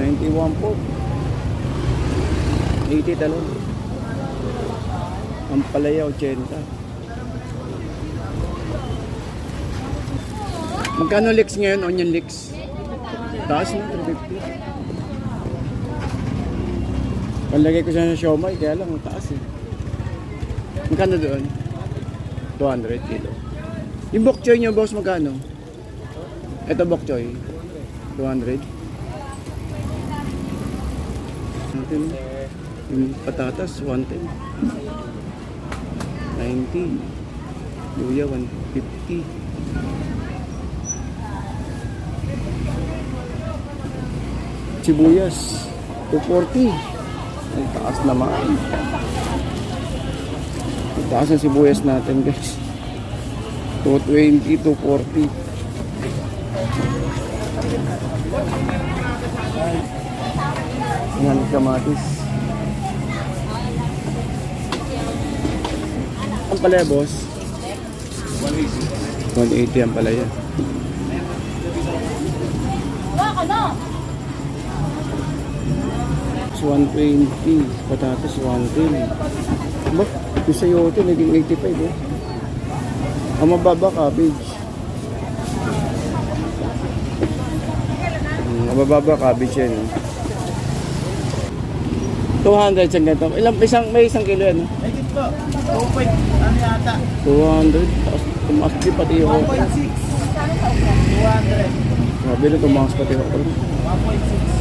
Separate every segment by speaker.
Speaker 1: 91 po. 80 talon. Ang palaya 80. Magkano leeks ngayon? Onion leeks? Taas na, 350. Palagay ko siya sa siomay, kaya lang taas eh. Magkano doon? 200 kilo. Yung bok choy nyo, boss, magkano? Ito bok choy. 200. Yung patatas, 110. 90. Luya, 150. Sibuyas, 240. Ang taas naman. Ang taas ng sibuyas natin, guys. 220, 240. Yan, kamatis. Ang palaya, boss? 180 ang palaya. So 120, patatas 110. Ba, yung sayote naging 85 eh. Ang mababa, cabbage. Ang mababa, cabbage yan. 200 siyang ganito. May isang kilo yan.
Speaker 2: May dito. 2.5. Ano yata?
Speaker 1: 200. Tumaas din pati yung
Speaker 2: 1.6. 200.
Speaker 1: sabi na tumaas pati yung
Speaker 2: 1.6.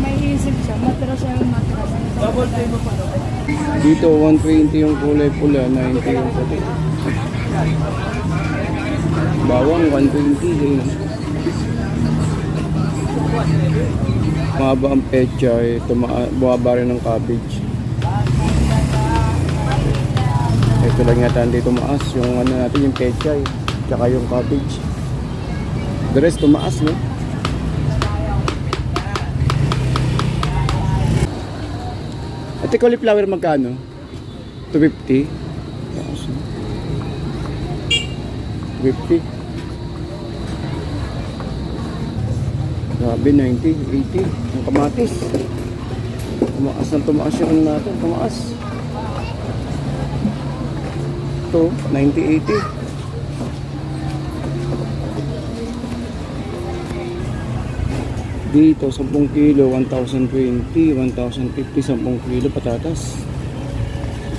Speaker 3: May isip siya, matira siya yung matira.
Speaker 2: Double table pa daw.
Speaker 1: dito 120 yung kulay pula, 90 yung puti. Bawang 120 eh. Mahaba ang pecha eh. Bumaba rin ng cabbage. Ito lang yata hindi tumaas yung ano natin, yung pecha eh. Tsaka yung cabbage. The rest tumaas, no? Ate, cauliflower magkano? 250. 50. Grabe, 90, 80. Ang kamatis. Tumaas ng tumaas yung natin. Tumaas. Ito, 90, 80. Dito, 10 kilo, 1,020, 1,050, 10 kilo patatas.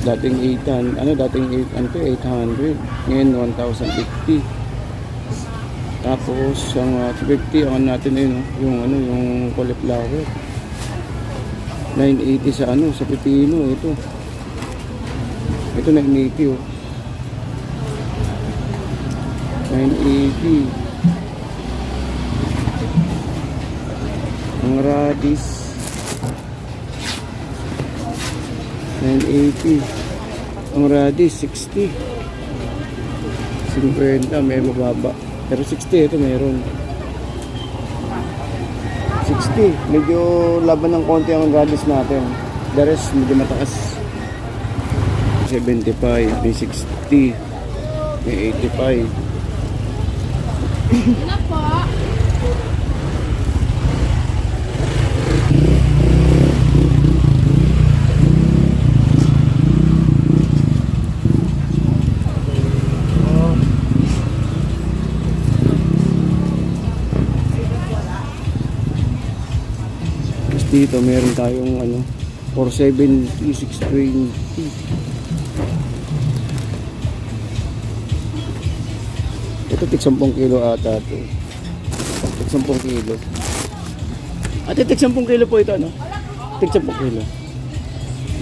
Speaker 1: Dating 800, dating 800. Ngayon, 1,050. Tapos, ang 50, ang natin yun, yung cauliflower. 980 sa pipino, ito. Ito, 980, oh. 980. Ang radish 980. Ang radish 60. 50 may mababa. Pero 60 ito meron. 60. Medyo laban ng konti ang radish natin. The rest medyo mataas. 75, may 60, may 85.
Speaker 3: Ano po?
Speaker 1: Dito meron tayong 470, 620. Ito tig 10 kilo ata ito. Tig 10 kilo. Ate, tig 10 kilo po ito, ano? Tig 10 kilo.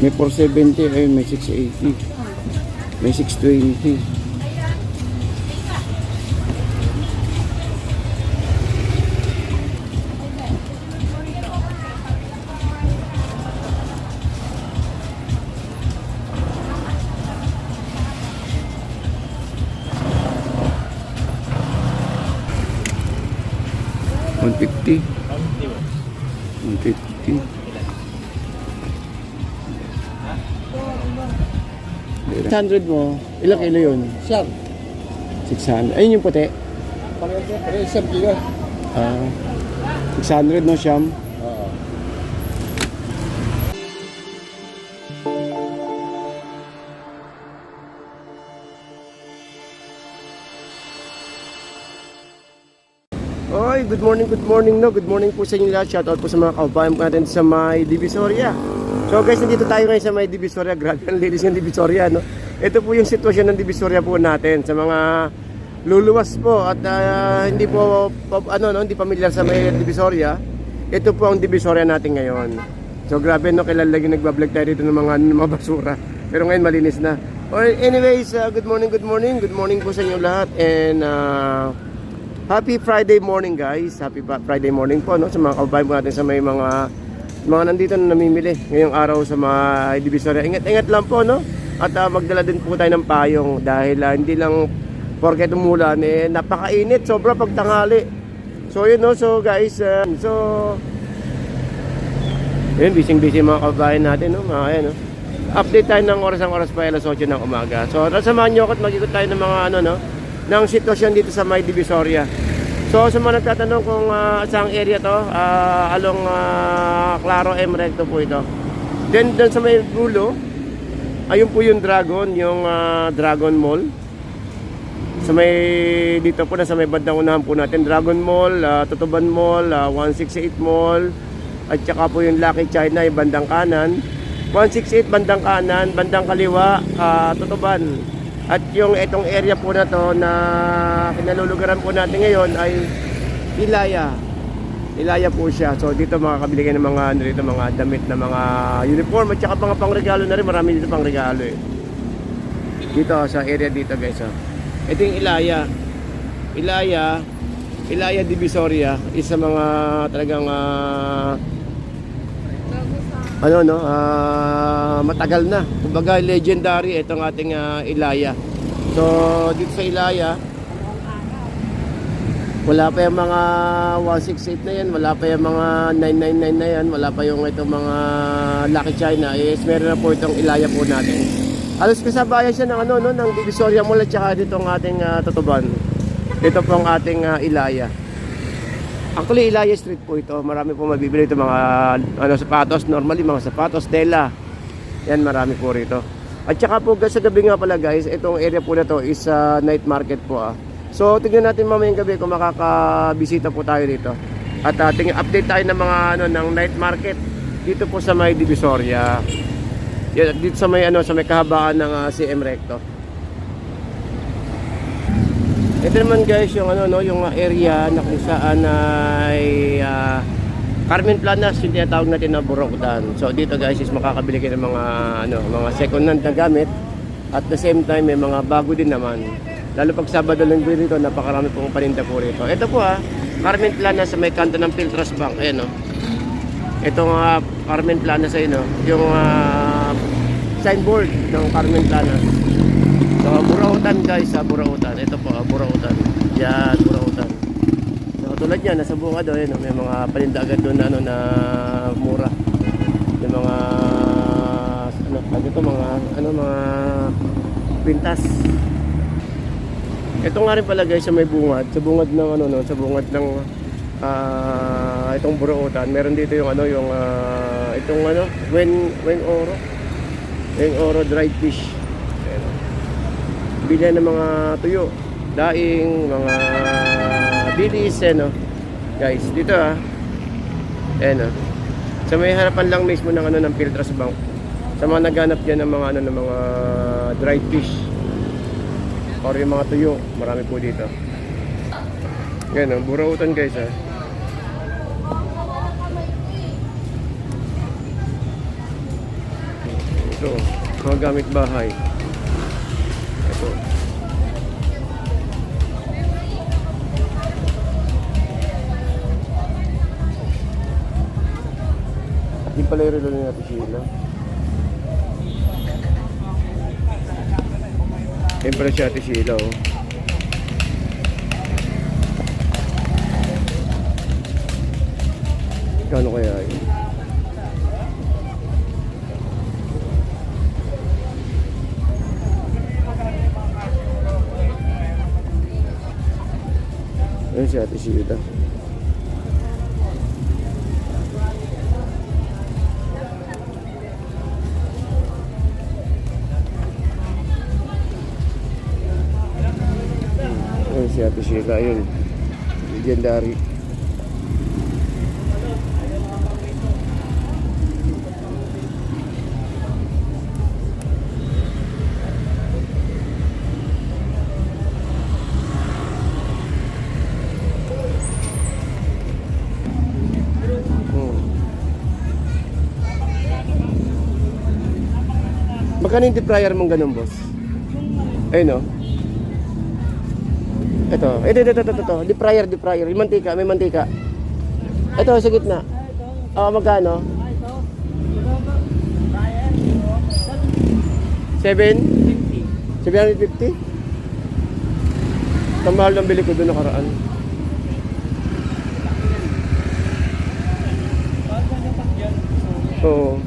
Speaker 1: May 470, ay may 680. May 620. $150. 150. 600 mo, ilang kilo yun?
Speaker 2: Siyam.
Speaker 1: 600. Ayun yung puti.
Speaker 2: Parehas 1 kilo.
Speaker 1: Ah, 600 no, Siyam?
Speaker 2: Oo.
Speaker 1: Oy, good morning no. Good morning po sa inyo lahat. Shoutout po sa mga kababayan po natin sa may Divisoria. So guys, nandito tayo ngayon sa may Divisoria. Grabe ang linis ng Divisoria, no. Ito po yung sitwasyon ng Divisoria po natin sa mga luluwas po at hindi po hindi pamilyar sa may Divisoria. Ito po ang Divisoria natin ngayon. So grabe no, kailan lagi nagbablog tayo dito ng mga basura. Pero ngayon malinis na. Or anyways, good morning po sa inyo lahat and happy Friday morning guys. Happy Friday morning po no sa mga kababayan po natin sa may mga nandito na namimili ngayong araw sa mga Divisoria. Ingat lang po no. At magdala din po tayo ng payong dahil hindi lang porket umulan napakainit, sobra pagtanghali. So yun no, so guys, yun busy mga kababayan natin no, mga ayan no. Update tayo ng oras pa alas 8 ng umaga. So samahan niyo ako at mag-ikot tayo ng mga ng sitwasyon dito sa may Divisoria. So sa mga nagtatanong kung saang area to, along Claro M Recto po ito. Then sa may dulo, ayun po yung Dragon Mall. Sa may dito po na sa may bandang unahan po natin, Dragon Mall, Tutuban Mall, 168 Mall, at saka po yung Lucky China yung bandang kanan. 168 bandang kanan, bandang kaliwa, Tutuban. At yung itong area po na to na kinalulugaran po natin ngayon ay Ilaya. Ilaya po siya. So dito makakabili kayo ng mga damit na mga uniform at saka mga pangregalo na rin. Marami dito pangregalo eh. Dito sa area dito guys. Ito yung Ilaya Divisoria. Isa mga talagang matagal na. Kumbaga legendary itong ating Ilaya. So dito sa Ilaya wala pa yung mga 168 na yan, wala pa yung mga 999 na yan, wala pa yung itong mga Lucky China. Meron na po itong Ilaya po natin. Alos kasabayan siya ng ng Divisoria Mall at saka dito ang ating Tutuban. Ito po ang ating Ilaya. Actually, Ilaya Street po ito. Marami po mabibili ito mga sapatos. Normally, mga sapatos, tela. Yan, marami po rito. At saka po sa gabi nga pala guys, itong area po na to is night market po. So, tignan natin mamayang gabi kung makakabisita po tayo dito. At update tayo ng mga ng night market dito po sa may Divisoria. Yan, dito sa may sa may kahabaan ng CM Recto. Ito naman guys yung yung area na kung saan ay Carmen Planas, yung tinatawag natin na Burautan. So dito guys is makakabili kayo ng mga second hand na gamit at the same time may mga bago din naman. Lalo pag Sabado lang dito, napakarami pong paninda po rito. Ito po Carmen Planas sa may kanto ng Piltras Bank. Ayan itong Carmen Planas ayun yung signboard ng Carmen Planas. So, Burautan guys, Burautan. Ito po, Burautan. Yan, Burautan. So, tulad yan, nasa bungad may mga paninda agad doon na mura. Yung mga mga pintas. Ito nga rin pala guys sa may bungad, sa bungad ng sa bungad ng itong Burautan. Meron dito yung itong Weng Oro dried fish. Bilihan ng mga tuyo, daing, mga bilis, guys, dito sa may harapan lang mismo ng ng Piltras Bank. Sa mga naghanap diyan ng mga ng mga dried fish or yung mga tuyo, marami po dito. Yan Burautan guys Ito, mga gamit bahay. Hindi pala yung relo natin sila. Yan pala si Ate Sheila Kano kaya yun? Yan si Ate Sheila. Ate Sheila, ayun. Legendary. Magkano yung deep fryer mong ganun, boss? Ayun, no? Ito. Deep fryer. Yung mantika, may mantika. Ito, sa gitna. Oo, magkano? 750? Kamahal ng bili ko doon nakaraan. Oo.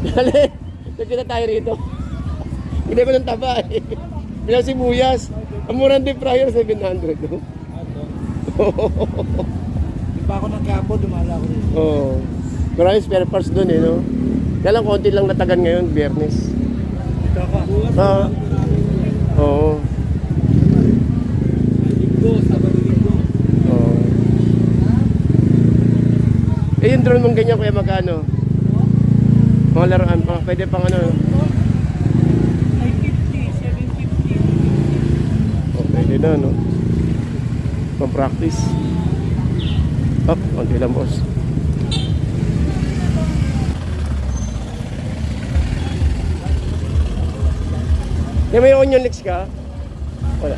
Speaker 1: Dali! Nagkita tayo rito. Hindi ko ng taba eh. Bilang sibuyas. Ang murang deep fryer, 700. No?
Speaker 2: Di pa ako nagkapo, dumala ko rin.
Speaker 1: Oo. Maraming spare parts doon eh, no? Kaya lang, konti lang natagan ngayon, Biyernes.
Speaker 2: Ito ka.
Speaker 1: Oo.
Speaker 2: Linggo, Sabado Linggo.
Speaker 1: Oo. Eh, yung drone mong ganyan, kuya, magkano? Mga laruan pa, pwede pang ano?
Speaker 3: 550, 750.
Speaker 1: Oh, pwede na, no? Pang practice. Up, konti lang, boss. May onion leeks ka? Wala.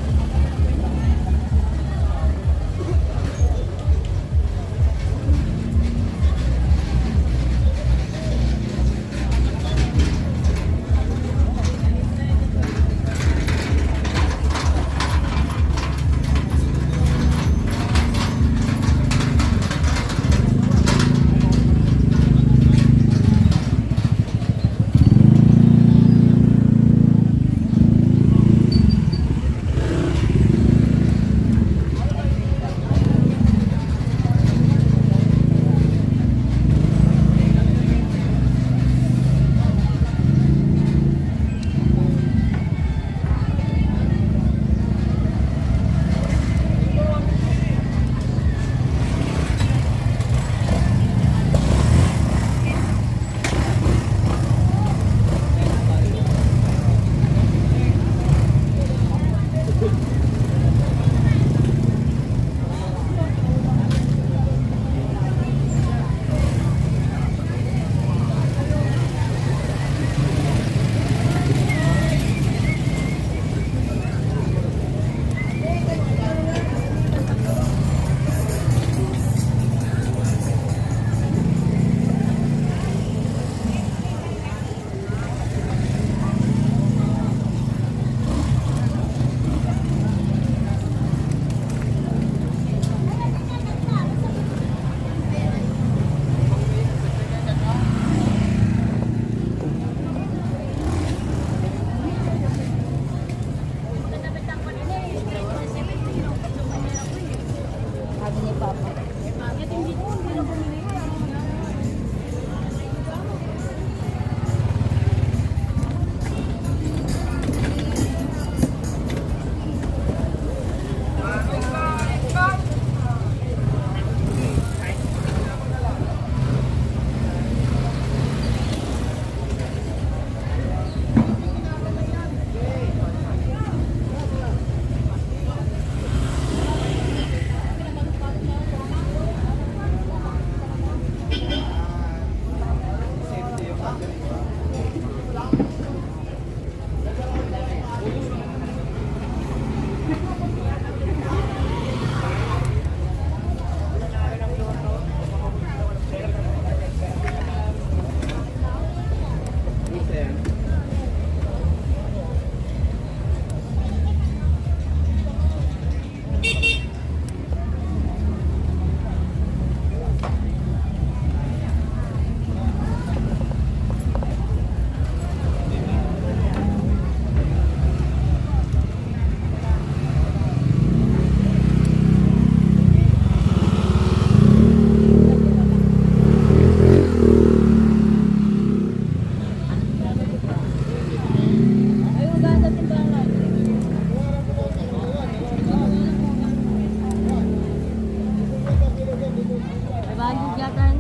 Speaker 3: Value yata yun.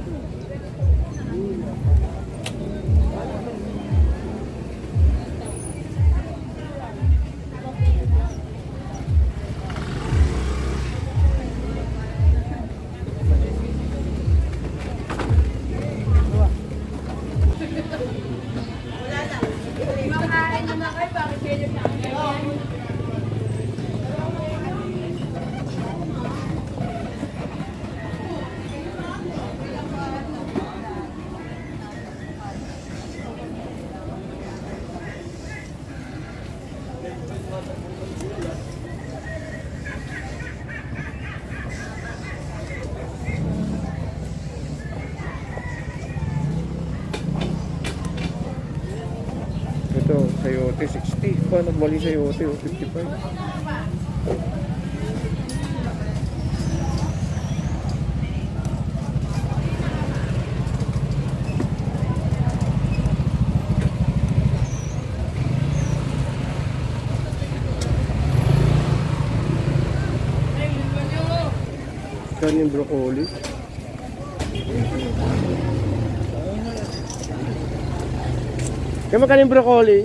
Speaker 1: Ito, sayote 60. Paano mali sayote? 55. Saan yung broccoli? Kaya magkano yung broccoli?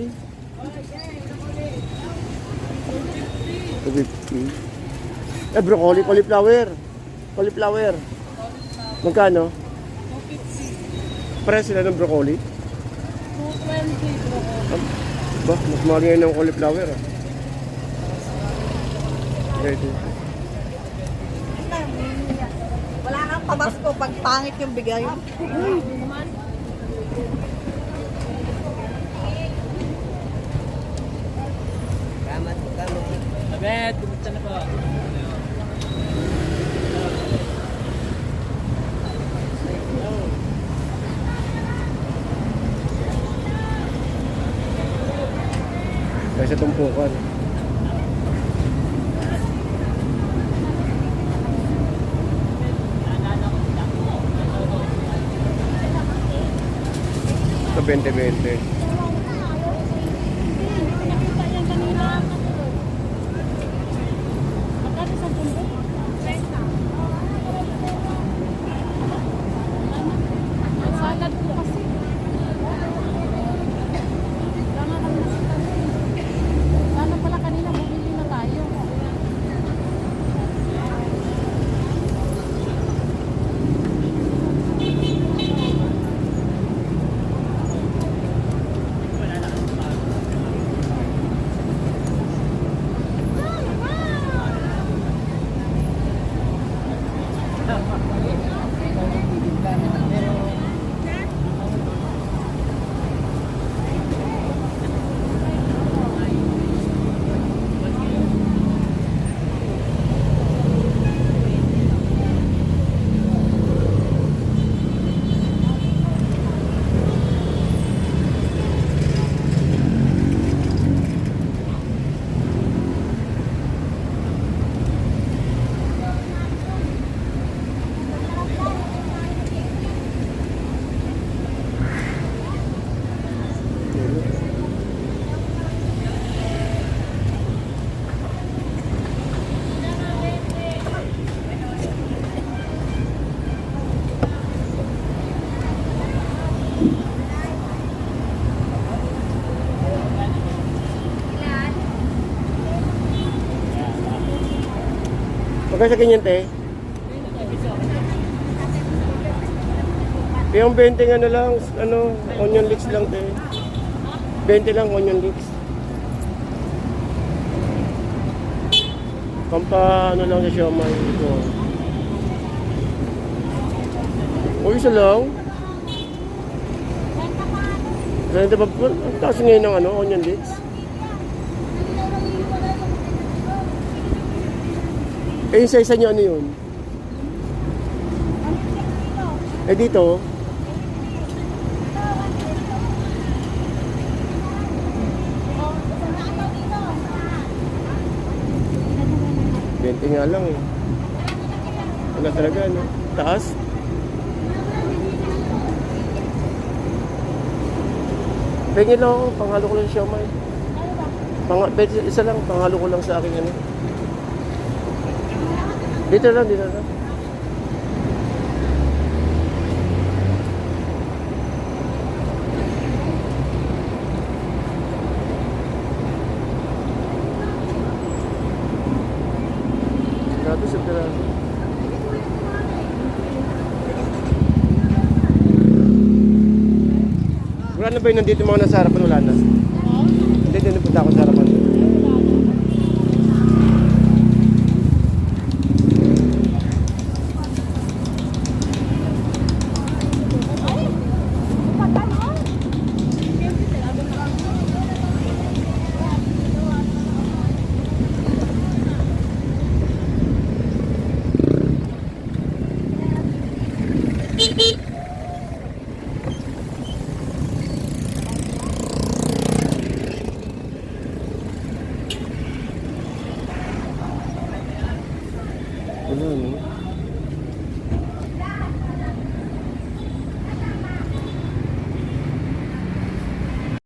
Speaker 1: 250. Broccoli, cauliflower. Cauliflower. Magkano? 250. Pares sila ng broccoli?
Speaker 3: 220 bro.
Speaker 1: Ba, mas mahal ngayon ng cauliflower. Ready.
Speaker 4: Wala kang pamasko pag pangit yung bigay.
Speaker 2: Abet, kumusta na po?
Speaker 1: Kaysa tumpukan. Ito 20-20.
Speaker 3: Salad po kasi. Sana pala kanina bumili na tayo.
Speaker 1: Magkano sa ganyan, te? Yung 20 ano lang, onion leeks lang, te. 20 lang, onion leeks. Pampa, ano lang sa siomay. Ito. O, isa lang. Ganito ba? Ang taas ngayon ng onion leeks. Eh, yung isa nyo ano yun? Eh, dito? Bente nga lang eh. Wala talaga, no? Taas? Pengin lang ako, panghalo ko lang siya, may. Isa lang, panghalo ko lang sa akin, ano. Dito lang, dito lang. Wala na ba yung nandito mga nasa harapan? Wala na. Hindi, hindi punta ako sa harapan. Wala, no?